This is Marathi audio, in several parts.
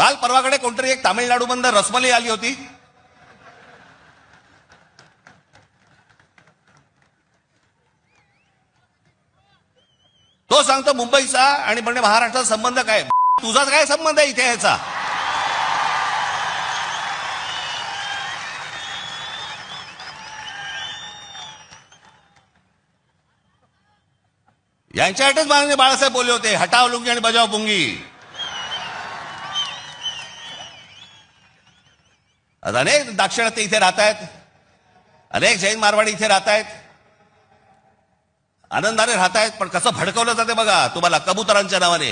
काल परवाकडे कोणतरी एक तामिळनाडूमधनं रसमलाई आली होती. तो सांगतो मुंबईचा आणि म्हणजे महाराष्ट्राचा संबंध काय. तुझा काय संबंध आहे इथे याचा. यांच्यासाठीच माननीय बाळासाहेब बोलले होते, हटाव लुंगी आणि बजाव पुंगी. अनेक दाक्षिणात्य इथे राहत आहेत, अनेक जैन मारवाडी इथे राहत आहेत, आनंदाने राहत आहेत. पण कसं भडकवलं जाते बघा तुम्हाला कबुतरांच्या नावाने.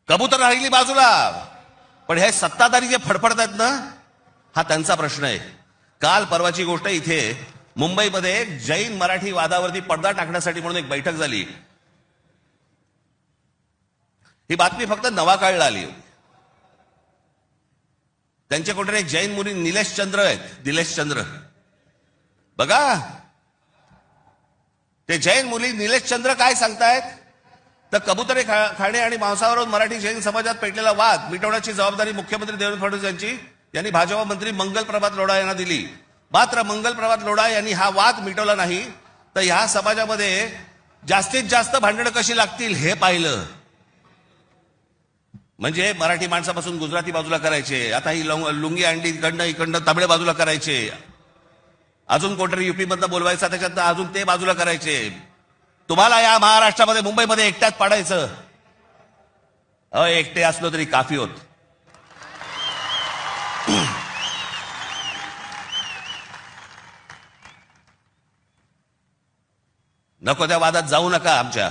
कबूतर राहिली बाजूला, पण हे सत्ताधारी जे फडफडत आहेत ना, हा त्यांचा प्रश्न आहे. काल परवाची गोष्ट, इथे मुंबईमध्ये एक जैन मराठी वादावरती पडदा टाकण्यासाठी म्हणून एक बैठक झाली. ही बातमी फक्त नवाकाळला आली होती. त्यांचे कोणतरी एक जैन मुली निलेश चंद्र आहेत, निलेश चंद्र बघा. ते जैन मुली निलेश चंद्र काय सांगतायत तर कबुतरे खाणे आणि मांसावरून मराठी जैन समाजात पेटलेला वाद मिटवण्याची जबाबदारी मुख्यमंत्री देवेंद्र फडणवीस यांनी भाजपा मंत्री मंगल प्रभात लोढा यांना दिली. मात्र मंगल प्रभात लोढा यांनी हा वाद मिटवला नाही, तर ह्या समाजामध्ये जास्तीत जास्त भांडणं कशी लागतील हे पाहिलं. म्हणजे मराठी माणसापासून गुजराती बाजूला करायचे, आता ही लुंगी अंडी इकडनं तामिळ बाजूला करायचे, अजून कोणतरी युपी मधनं बोलवायचा त्याच्यात अजून ते बाजूला करायचे. तुम्हाला या महाराष्ट्रामध्ये मुंबईमध्ये एकट्यात पाडायचं. एकटे असलो तरी काफी होत. नको त्या वादात जाऊ नका. आमच्या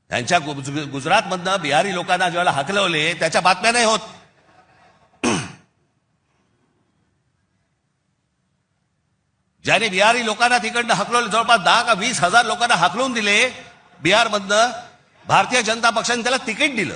यांच्या गुजरातमधनं बिहारी लोकांना ज्यावेळेला हकलवले त्याच्या बातम्या नाही होत. ज्याने बिहारी लोकांना तिकडनं हकलवले, जवळपास 10 का 20 हजार लोकांना हकलवून दिले बिहारमधनं, भारतीय जनता पक्षाने त्याला तिकीट दिलं.